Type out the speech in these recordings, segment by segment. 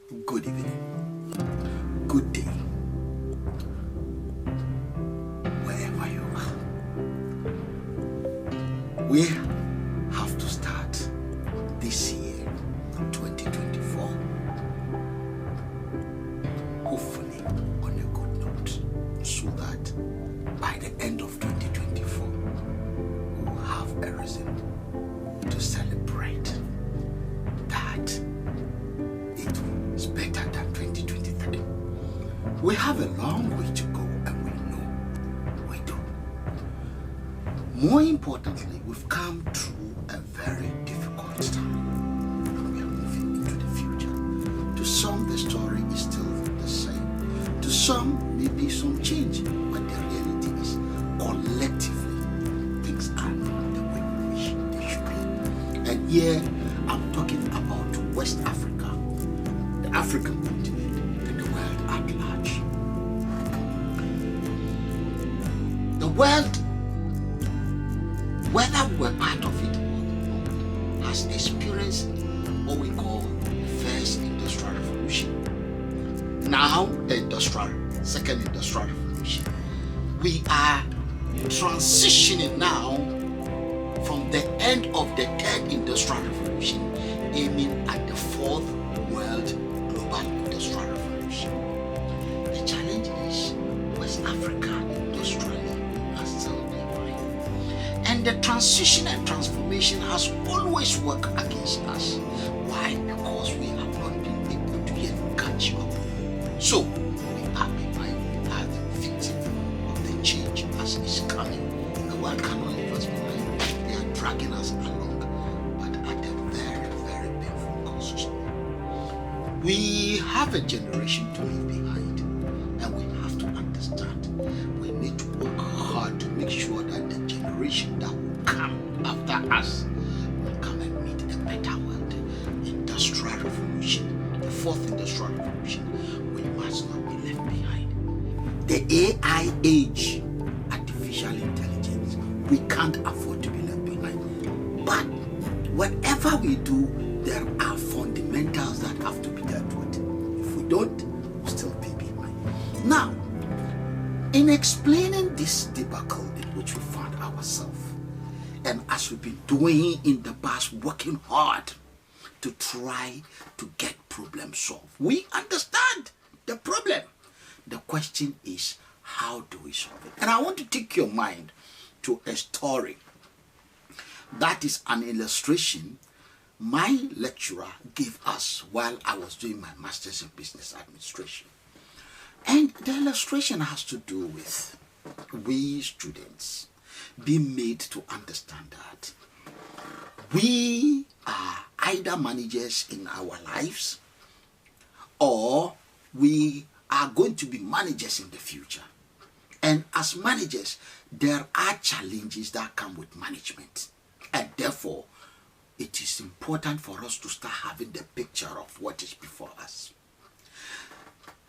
Good evening, good day, wherever you are. We have to start this year, 2024, hopefully on a good note, so that by the end of 2024, we'll have a reason to celebrate that it is better than 2023. We have a long way to go, and we know we do. More importantly, we've come through a very difficult time, and we are moving into the future. To some, the story is still the same. To some, maybe some change, but the reality is, collectively, things are not the way we wish they should be. And here, I'm talking about West Africa, the African continent, and the world at large. The world, whether we were part of it or not, has experienced what we call the first industrial revolution. Now, the second industrial revolution. We are transitioning now from the end of the third industrial revolution, aiming at the fourth world global industrial revolution. The challenge is West Africa industrially has still been behind. And the transition and transformation has always worked against us. Why? Because we have not been able to yet catch up. So, we are behind. We are the victim of the change as it's coming. The world cannot leave us behind. They are dragging us along, but at a very, very painful cost. We have a generation to leave behind, and we have to understand we need to work hard to make sure that the generation that will come after us will come and meet a better world. Industrial revolution, the fourth industrial revolution, we must not be left behind. The AI age, artificial intelligence, we can't afford to be left behind. But whatever we do, there are fundamentals that have to be dealt with. If we don't, we'll still be behind. Now, in explaining this debacle in which we found ourselves, and as we've been doing in the past, working hard to try to get problems solved, we understand the problem. The question is, how do we solve it? And I want to take your mind to a story that is an illustration my lecturer gave us while I was doing my master's in business administration. And the illustration has to do with we students being made to understand that we are either managers in our lives, or we are going to be managers in the future. And as managers, there are challenges that come with management. And therefore, it is important for us to start having the picture of what is before us.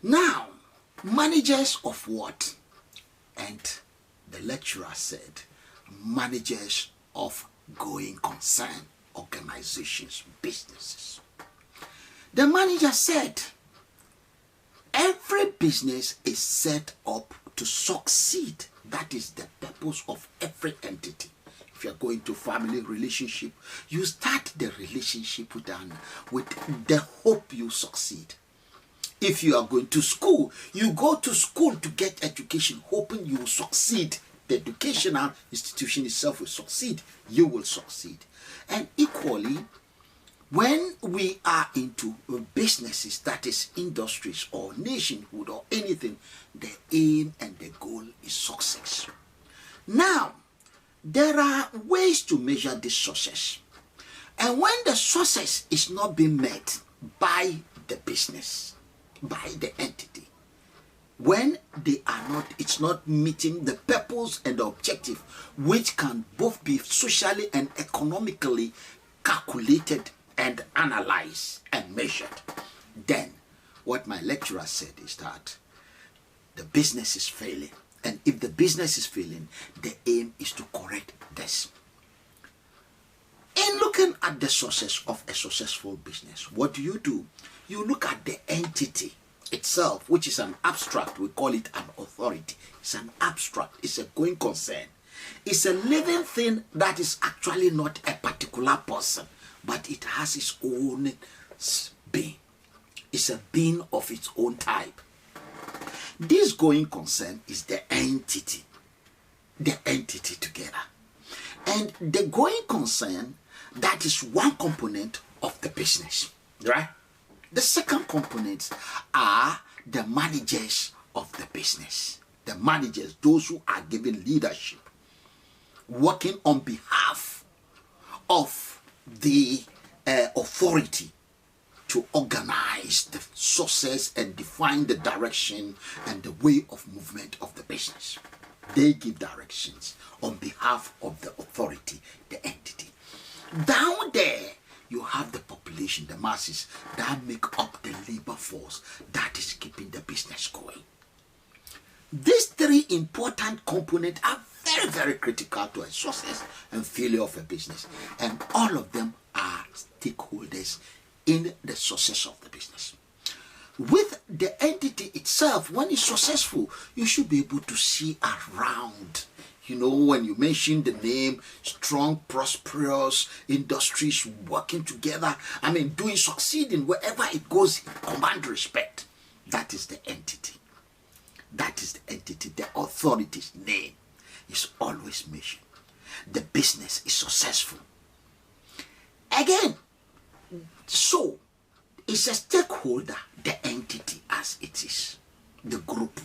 Now, managers of what? And the lecturer said, managers of going concern, organizations, businesses. The manager said, every business is set up to succeed. That is the purpose of every entity. If you're going to family relationship, you start the relationship with the hope you succeed. If you are going to school, you go to school to get education, hoping you will succeed. The educational institution itself will succeed. You will succeed. And equally, when we are into businesses, that is industries or nationhood or anything, the aim and the goal is success. Now, there are ways to measure this success. And when the success is not being met by the business, by the entity, when they are not, it's not meeting the purpose and the objective, which can both be socially and economically calculated and analyzed and measured, then what my lecturer said is that the business is failing. And if the business is failing, the aim is to correct this. In looking at the success of a successful business, what do? you look at the entity itself, which is an abstract. We call it an authority. It's an abstract. It's a going concern. It's a living thing that is actually not a particular person, but it has its own being. It's a being of its own type. This going concern is the entity together. And the going concern, that is one component of the business, right? The second components are the managers of the business. The managers, those who are given leadership, working on behalf of the authority to organize the success and define the direction and the way of movement of the business. They give directions on behalf of the authority, the entity. Down there, you have the population, the masses, that make up the labor force that is keeping the business going. These three important components are very, very critical to a success and failure of a business. And all of them are stakeholders in the success of the business. With the entity itself, when it's successful, you should be able to see around. You know, when you mention the name, strong, prosperous industries working together, succeeding wherever it goes, command respect. That is the entity. That is the entity. The authority's name is always mentioned. The business is successful. Again, so it's a stakeholder, the entity as it is, the group.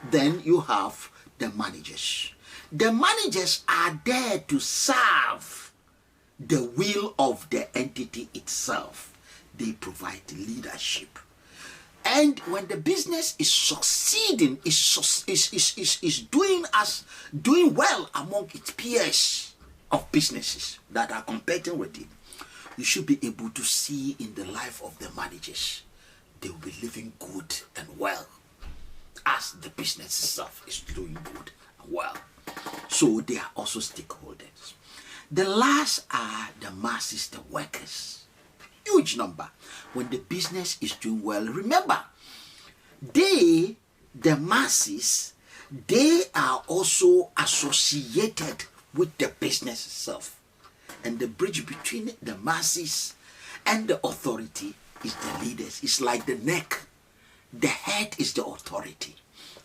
Then you have the managers. The managers are there to serve the will of the entity itself. They provide leadership. And when the business is succeeding, is doing well among its peers of businesses that are competing with it, you should be able to see in the life of the managers, they will be living good and well as the business itself is doing good and well. So they are also stakeholders. The last are the masses, the workers. Huge number. When the business is doing well, remember, the masses, they are also associated with the business itself. And the bridge between the masses and the authority is the leaders. It's like the neck. The head is the authority.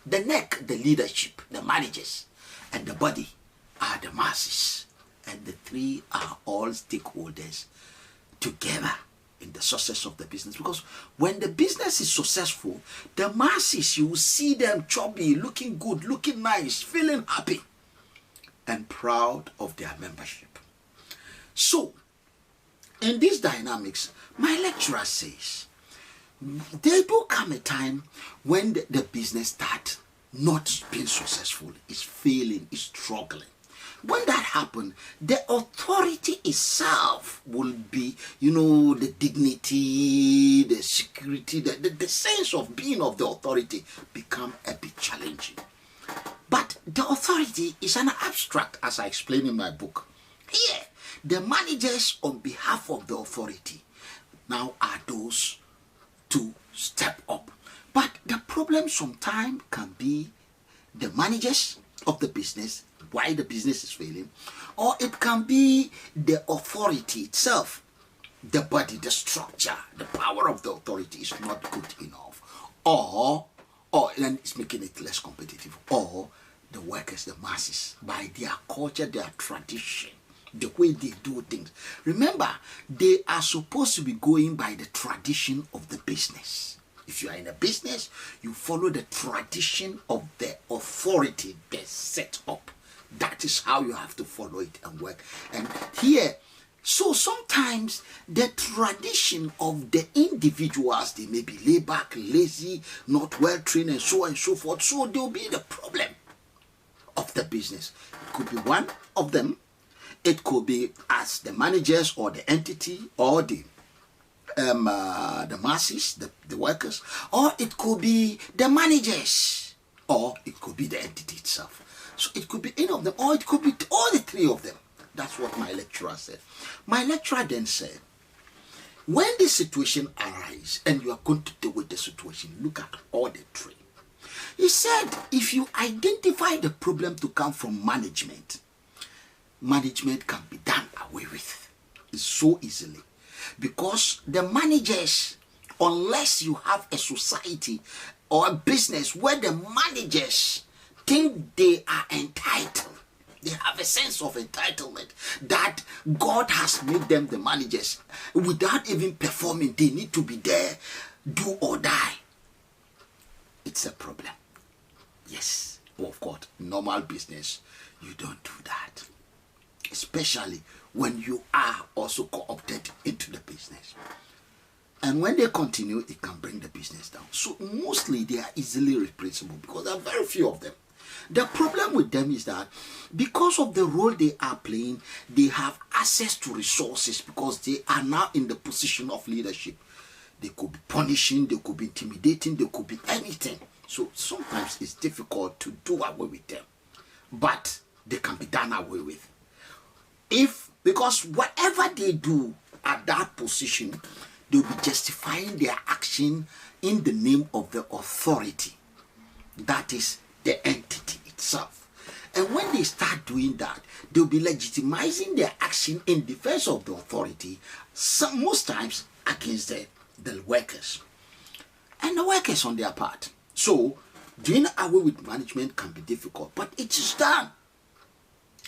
The neck, the leadership, the managers. And the body are the masses. And the three are all stakeholders together in the success of the business. Because when the business is successful, the masses, you will see them chubby, looking good, looking nice, feeling happy and proud of their membership. So, in these dynamics, my lecturer says, there do come a time when the business starts not being successful, is failing, is struggling. When that happens, the authority itself will be, the dignity, the security, the sense of being of the authority become a bit challenging. But the authority is an abstract, as I explain in my book. Here, the managers on behalf of the authority now are those to step up. But the problem sometimes can be the managers of the business, why the business is failing, or it can be the authority itself, the body, the structure, the power of the authority is not good enough, or then it's making it less competitive, or the workers, the masses, by their culture, their tradition, the way they do things. Remember, they are supposed to be going by the tradition of the business. If you are in a business, you follow the tradition of the authority they set up. That is how you have to follow it and work. And here, so sometimes the tradition of the individuals, they may be laid back, lazy, not well trained, and so on and so forth. So there will be the problem of the business. It could be one of them. It could be as the managers or the entity or the masses, the workers, or it could be the managers, or it could be the entity itself. So it could be any of them, or it could be all the three of them. That's what my lecturer said. My lecturer then said, When the situation arises and you are going to deal with the situation, look at all the three. He said, if you identify the problem to come from management, management can be done away with so easily. Because the managers, unless you have a society or a business where the managers think they are entitled, they have a sense of entitlement that God has made them the managers. Without even performing, they need to be there, do or die. It's a problem. Yes, of course, normal business, you don't do that. Especially when you are also co-opted into the business. And when they continue, it can bring the business down. So mostly they are easily replaceable because there are very few of them. The problem with them is that because of the role they are playing, they have access to resources because they are now in the position of leadership. They could be punishing, they could be intimidating, they could be anything. So sometimes it's difficult to do away with them. But they can be done away with. Because whatever they do at that position, they'll be justifying their action in the name of the authority. That is the entity itself. And when they start doing that, they'll be legitimizing their action in defense of the authority, most times against the workers. And the workers on their part. So, doing away with management can be difficult, but it is done.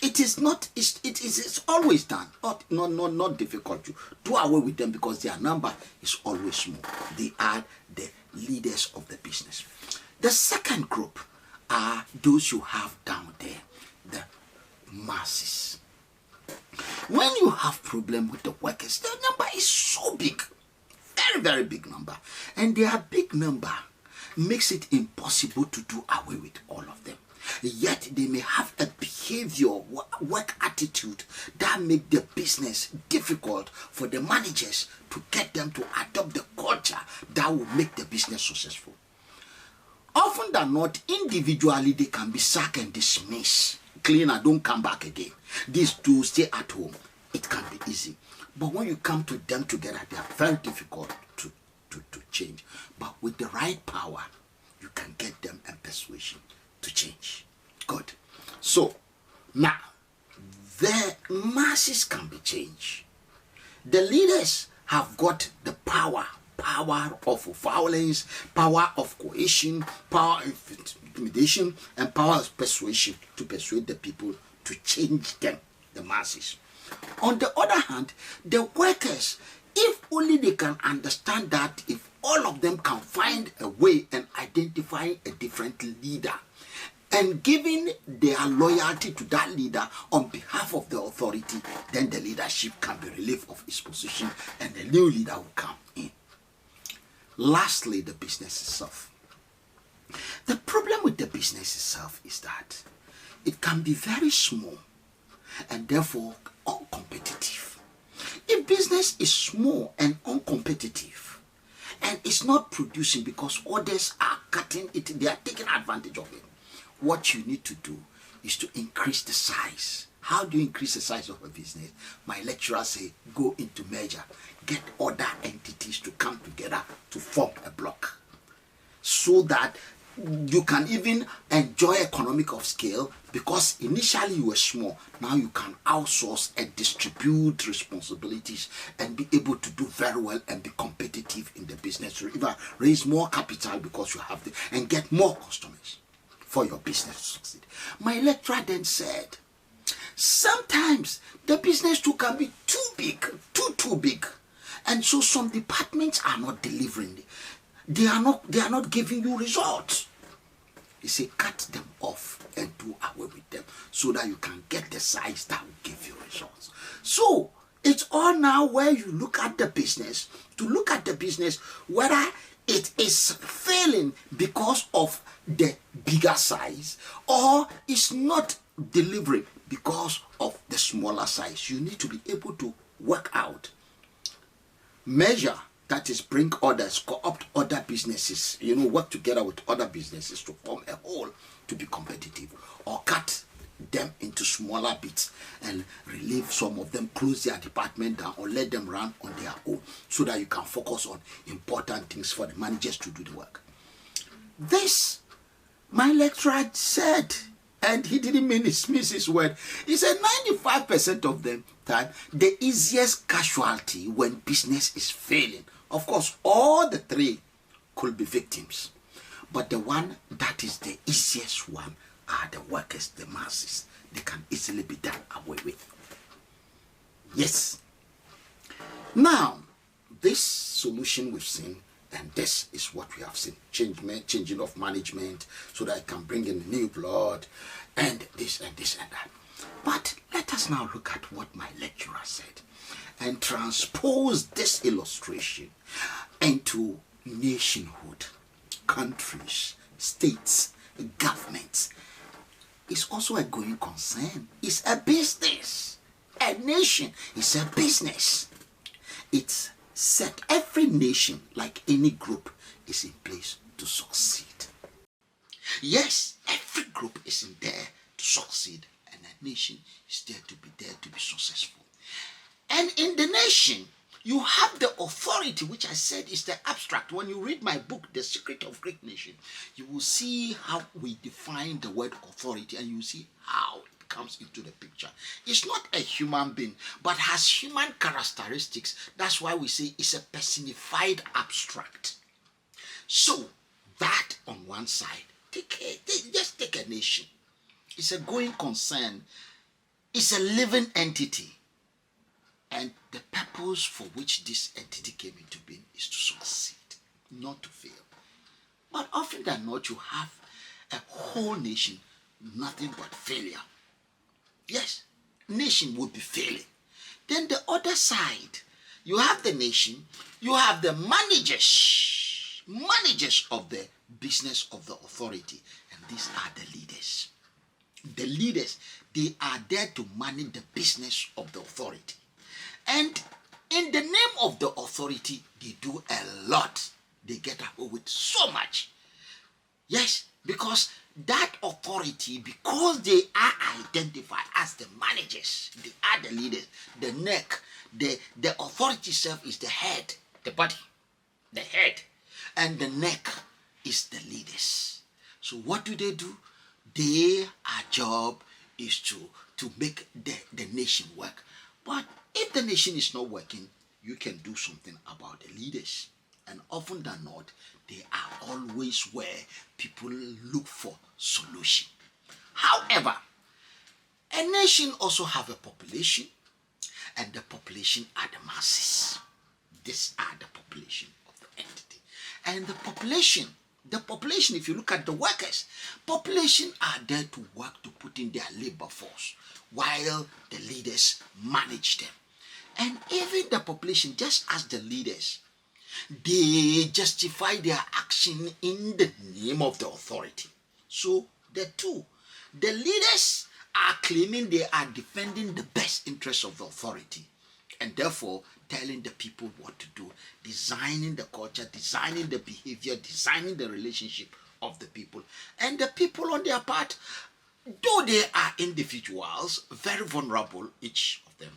It is always done. Not difficult to do away with them because their number is always small. They are the leaders of the business. The second group are those you have down there, the masses. When you have problem with the workers, the number is so big, very, very big number. And their big number makes it impossible to do away with all of them. Yet they may have a behavior, work attitude that make the business difficult for the managers to get them to adopt the culture that will make the business successful. Often than not, individually they can be sacked and dismissed. Cleaner, don't come back again. These two stay at home. It can be easy. But when you come to them together, they are very difficult to change. But with the right power, you can get them and persuasion to change. Good. So, now, the masses can be changed. The leaders have got the power of violence, power of coercion, power of intimidation, and power of persuasion to persuade the people to change them, the masses. On the other hand, the workers, if only they can understand that, if all of them can find a way and identify a different leader and giving their loyalty to that leader on behalf of the authority, then the leadership can be relieved of its position and a new leader will come in. Lastly, the business itself. The problem with the business itself is that it can be very small and therefore uncompetitive. If business is small and uncompetitive and it's not producing because others are cutting it, they are taking advantage of it, what you need to do is to increase the size. How do you increase the size of a business? My lecturer say, go into merger, get other entities to come together to form a block, so that you can even enjoy economic of scale, because initially you were small. Now you can outsource and distribute responsibilities and be able to do very well and be competitive in the business. So even raise more capital because you have and get more customers for your business to succeed. My lecturer then said, sometimes the business too can be too big, too big. And so some departments are not delivering. They are not giving you results. He said, cut them off and do away with them so that you can get the size that will give you results. So it's all now where you look at the business, to look at the business, whether it is failing because of the bigger size or it's not delivering because of the smaller size. You need to be able to work out, measure, that is, bring others, co-opt other businesses, work together with other businesses to form a whole to be competitive, or cut them into smaller bits and relieve some of them, close their department down, or let them run on their own so that you can focus on important things for the managers to do the work. This, my lecturer said, and he didn't miss his word. He said 95% of them time, the easiest casualty when business is failing. Of course, all the three could be victims. But the one that is the easiest one are the workers, the masses. They can easily be done away with. Yes. Now, this solution we've seen, and this is what we have seen. Changing of management so that I can bring in new blood and this and this and that. But let us now look at what my lecturer said and transpose this illustration into nationhood, countries, states, governments. It's also a going concern. It's a business. A nation is a business. It's set. Every nation, like any group, is in place to succeed. Yes, every group is in there to succeed, and a nation is there to be successful. And in the nation, you have the authority, which I said is the abstract. When you read my book, The Secret of Great Nation, you will see how we define the word authority, and you will see how it comes into the picture. It's not a human being, but has human characteristics. That's why we say it's a personified abstract. So, that on one side, just take a nation. It's a going concern. It's a living entity. And the purpose for which this entity came into being is to succeed, not to fail. But often than not, you have a whole nation, nothing but failure. Yes, nation would be failing. Then the other side, you have the nation, you have the managers of the business of the authority, and these are the leaders. The leaders, they are there to manage the business of the authority. And in the name of the authority, they do a lot. They get away with so much. Yes, because that authority, because they are identified as the managers, they are the leaders, the neck, the authority itself is the head, the body, the head, and the neck is the leaders. So what do? Their job is to make the nation work. But if the nation is not working, you can do something about the leaders. And often than not, they are always where people look for solution. However, a nation also have a population, and the population are the masses. These are the population of the entity. And the population, if you look at the workers, population are there to work, to put in their labor force, while the leaders manage them. And even the population, just as the leaders, they justify their action in the name of the authority. So the leaders are claiming they are defending the best interests of the authority, and therefore telling the people what to do, designing the culture, designing the behavior, designing the relationship of the people. And the people on their part, though they are individuals, very vulnerable, each of them,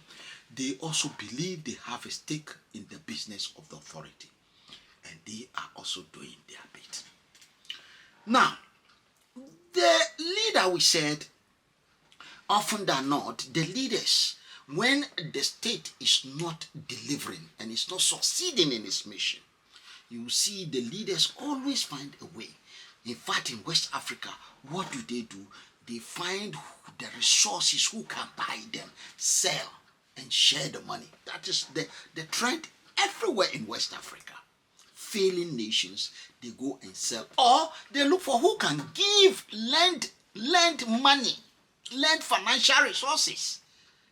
they also believe they have a stake in the business of the authority. And they are also doing their bit. Now, the leader, we said, often than not, the leaders, when the state is not delivering and is not succeeding in its mission, you see the leaders always find a way. In fact, in West Africa, what do? They find the resources who can buy them, sell, and share the money. That is the trend everywhere in West Africa. Failing nations, they go and sell, or they look for who can lend money, lend financial resources.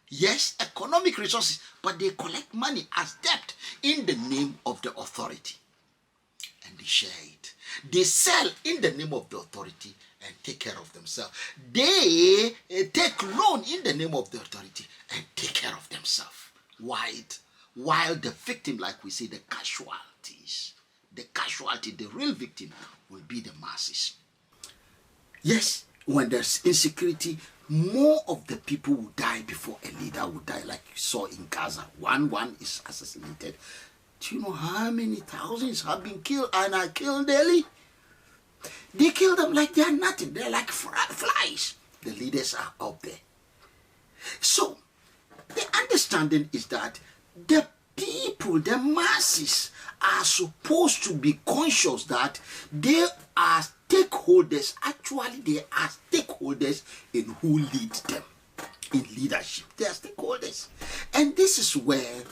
Yes, economic resources, but they collect money as debt in the name of the authority. And they share it. They sell in the name of the authority and take care of themselves. They take loan in the name of the authority and take care of themselves. While the victim, like we say, the real victim will be the masses. Yes, when there's insecurity, more of the people will die before a leader will die, like you saw in Gaza. One is assassinated. Do you know how many thousands have been killed and are killed daily? They kill them like they are nothing. They're like flies. The leaders are up there. So, the understanding is that the people, the masses, are supposed to be conscious that they are stakeholders. Actually, they are stakeholders in who leads them in leadership. They are stakeholders. And this is where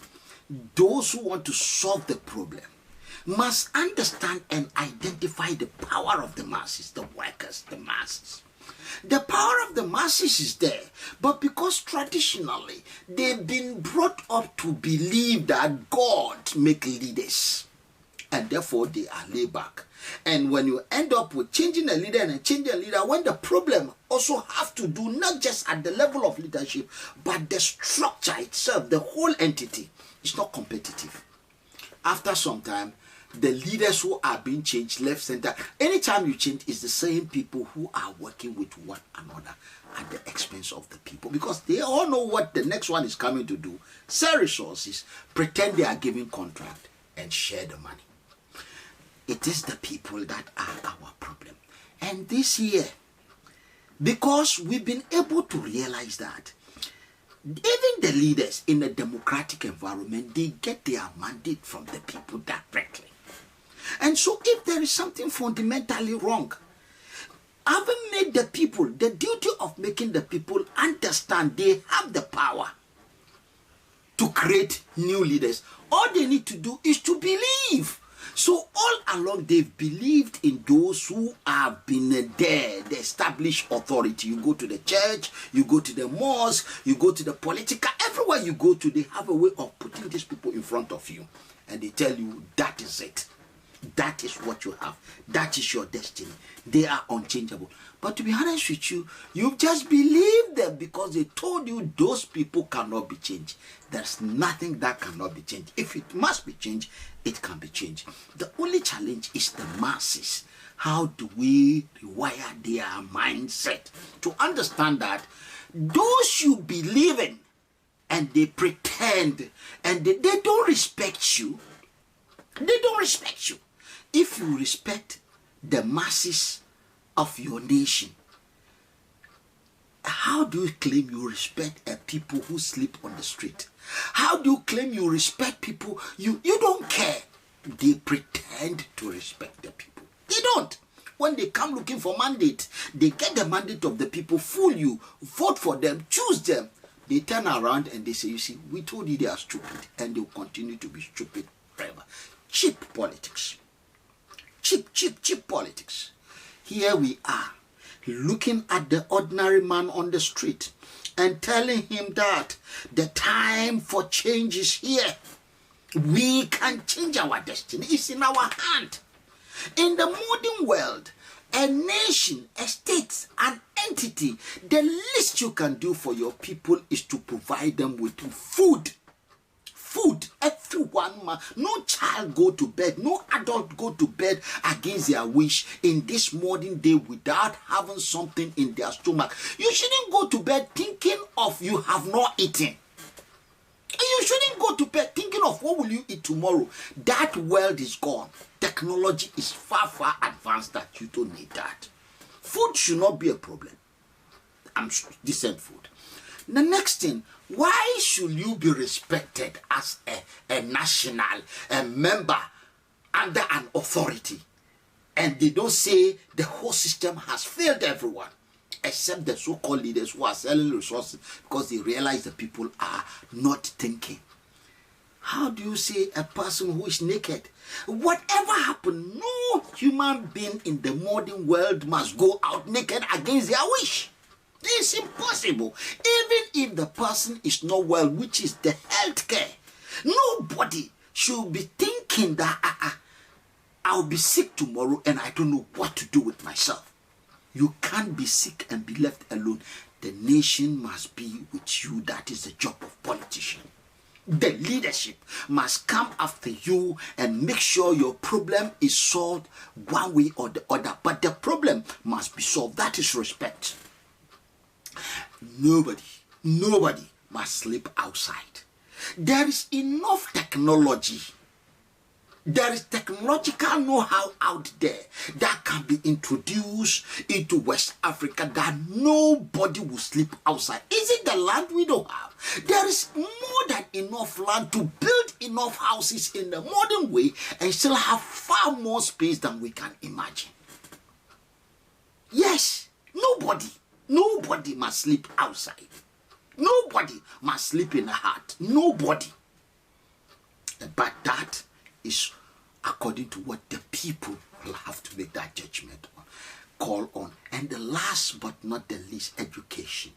those who want to solve the problem must understand and identify the power of the masses, the workers, the masses. The power of the masses is there, but because traditionally they've been brought up to believe that God make leaders, and therefore they are laid back. And when you end up with changing a leader and changing a leader, when the problem also have to do not just at the level of leadership, but the structure itself, the whole entity is not competitive. After some time, the leaders who are being changed left, center, anytime you change, it's the same people who are working with one another at the expense of the people, because they all know what the next one is coming to do. Sell resources, pretend they are giving contract, and share the money. It is the people that are our problem. And this year, because we've been able to realize that even the leaders in a democratic environment, they get their mandate from the people directly. And so if there is something fundamentally wrong, having made the people, the duty of making the people understand they have the power to create new leaders, all they need to do is to believe. So all along they've believed in those who have been there, the established authority. You go to the church, you go to the mosque, you go to the political, everywhere you go to, they have a way of putting these people in front of you. And they tell you, that is it. That is what you have. That is your destiny. They are unchangeable. But to be honest with you, you just believe them because they told you those people cannot be changed. There's nothing that cannot be changed. If it must be changed, it can be changed. The only challenge is the masses. How do we rewire their mindset to understand that those you believe in and they pretend and they don't respect you, they don't respect you. If you respect the masses of your nation, how do you claim you respect a people who sleep on the street? How do you claim you respect people? You don't care. They pretend to respect the people. They don't. When they come looking for mandate, they get the mandate of the people, fool you, vote for them, choose them. They turn around and they say, you see, we told you they are stupid, and they'll continue to be stupid forever. Cheap politics. Cheap politics. Here we are, looking at the ordinary man on the street and telling him that the time for change is here. We can change our destiny. It's in our hand. In the modern world, a nation, a state, an entity, the least you can do for your people is to provide them with food. Food. Everyone, no child go to bed, no adult go to bed against their wish in this modern day without having something in their stomach. You shouldn't go to bed thinking of you have not eaten. You shouldn't go to bed thinking of what will you eat tomorrow. That world is gone. Technology is far advanced that you don't need that. Food should not be a problem. Decent food. The next thing, why should you be respected as a national, a member under an authority? And they don't say the whole system has failed everyone, except the so-called leaders who are selling resources because they realize the people are not thinking. How do you say a person who is naked? Whatever happened, no human being in the modern world must go out naked against their wish. It's impossible. Even if the person is not well, which is the health care, nobody should be thinking that I'll be sick tomorrow and I don't know what to do with myself. You can't be sick and be left alone. The nation must be with you. That is the job of politician. The leadership must come after you and make sure your problem is solved one way or the other. But the problem must be solved. That is respect. Nobody must sleep outside. There is enough technology. There is technological know-how out there that can be introduced into West Africa that nobody will sleep outside. Is it the land we don't have? There is more than enough land to build enough houses in the modern way and still have far more space than we can imagine. Yes, nobody must sleep outside. Nobody must sleep in a hut. Nobody. But that is according to what the people will have to make that judgment on, call on. And the last but not the least, education.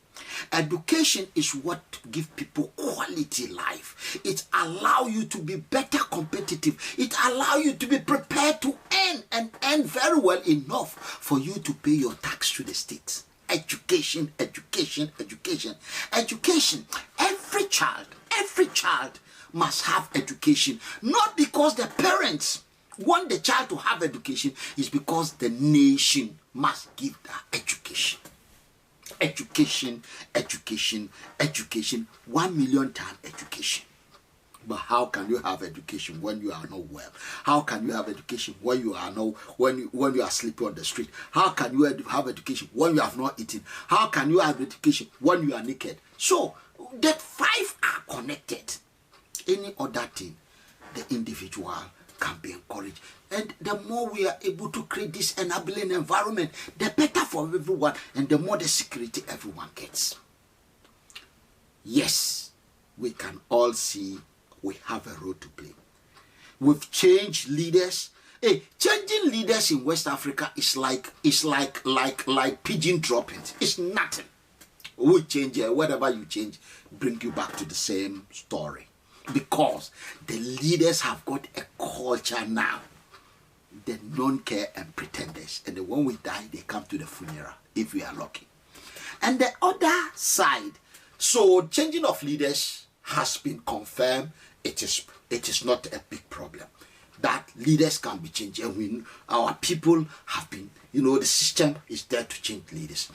Education is what gives people quality life. It allows you to be better competitive. It allows you to be prepared to earn and earn very well enough for you to pay your tax to the state. Education, education, education, education. Every child must have education, not because the parents want the child to have education, it's because the nation must give that education. Education, education, education, 1 million times education. But how can you have education when you are not well? How can you have education when you are when you are sleeping on the street? How can you have education when you have not eaten? How can you have education when you are naked? So that 5 are connected. Any other thing, the individual can be encouraged. And the more we are able to create this enabling environment, the better for everyone and the more the security everyone gets. Yes, we can all see we have a role to play. We've changed leaders. Hey, changing leaders in West Africa is like pigeon droppings. It's nothing. We change whatever you change, bring you back to the same story. Because the leaders have got a culture now. The non-care and pretenders. And when we die, they come to the funeral, if we are lucky. And the other side, so changing of leaders has been confirmed. It is not a big problem. That leaders can be changed. And our people have been, the system is there to change leaders.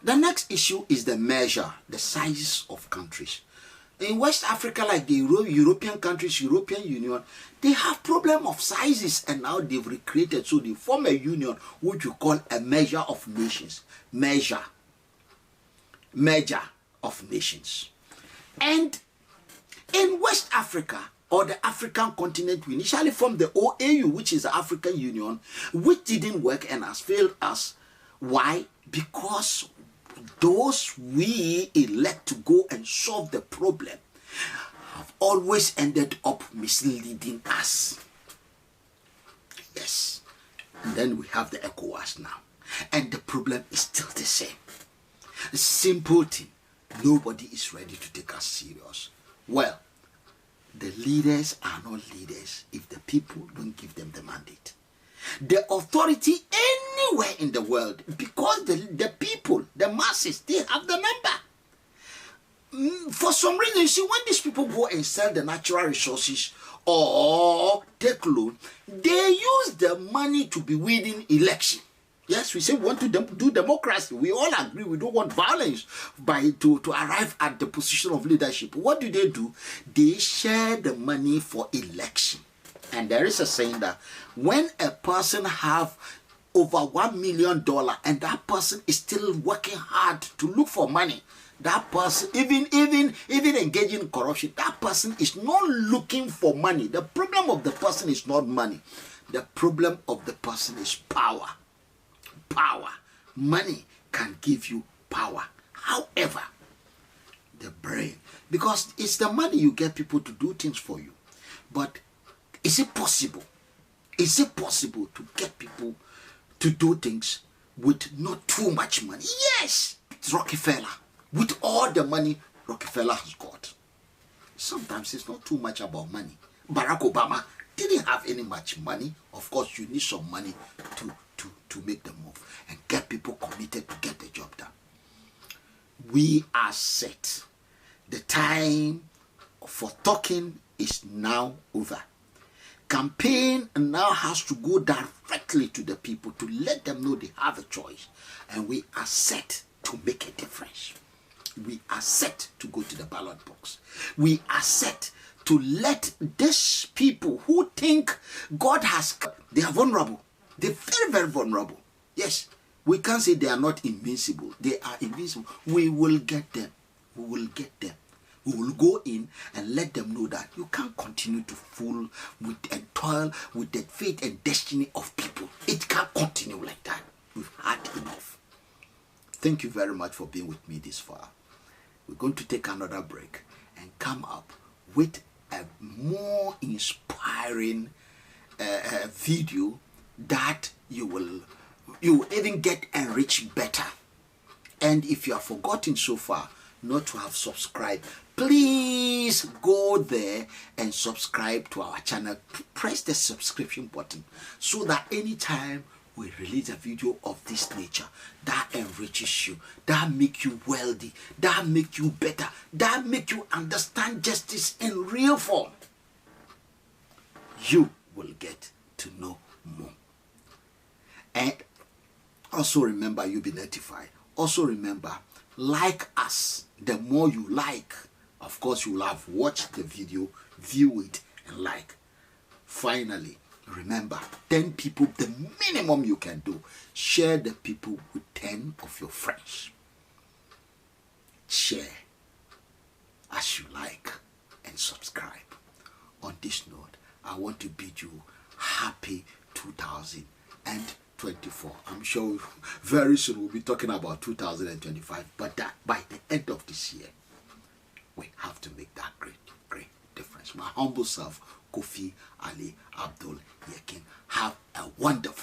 The next issue is the measure, the size of countries. In West Africa, like the European countries, European Union, they have problem of sizes, and now they've recreated. So they form a union, which you call a measure of nations. Measure of nations. And in West Africa, or the African continent, we initially formed the OAU, which is the African Union, which didn't work and has failed us. Why? Because those we elect to go and solve the problem have always ended up misleading us. Yes. And then we have the ECOWAS now. And the problem is still the same. A simple thing. Nobody is ready to take us serious. Well, the leaders are not leaders if the people don't give them the mandate. The authority anywhere in the world, because the people, the masses, they have the number. For some reason, you see, when these people go and sell the natural resources or take loan, they use the money to be winning election. Yes, we say we want to do democracy. We all agree we don't want violence to arrive at the position of leadership. What do? They share the money for election. And there is a saying that when a person have over $1 million and that person is still working hard to look for money, that person, even engaging in corruption, that person is not looking for money. The problem of the person is not money. The problem of the person is power. Power. Money can give you power. However, the brain, because it's the money you get people to do things for you. But is it possible? Is it possible to get people to do things with not too much money? Yes! It's Rockefeller. With all the money Rockefeller has got. Sometimes it's not too much about money. Barack Obama didn't have any much money. Of course, you need some money to make the move and get people committed to get the job done. We are set. The time for talking is now over. Campaign now has to go directly to the people to let them know they have a choice. And we are set to make a difference. We are set to go to the ballot box. We are set to let these people who think God has, they are vulnerable. They're very, very vulnerable. Yes, we can't say they are not invincible. They are invincible. We will get them. We will get them. We will go in and let them know that you can't continue to fool with and toil with the fate and destiny of people. It can't continue like that. We've had enough. Thank you very much for being with me this far. We're going to take another break and come up with a more inspiring video that you will even get enriched better. And if you have forgotten so far not to have subscribed, please go there and subscribe to our channel. Press the subscription button so that anytime we release a video of this nature that enriches you, that make you wealthy, that make you better, that make you understand justice in real form, you will get to know more. And also remember, you'll be notified. Also remember, like us. The more you like, of course, you will have watched the video, view it, and like. Finally, remember, 10 people, the minimum you can do. Share the people with 10 of your friends. Share as you like and subscribe. On this note, I want to bid you happy 2024. I'm sure very soon we'll be talking about 2025, but that by the end of this year, we have to make that great difference. My humble self, Kofi Ali Abdul Yekin. Have a wonderful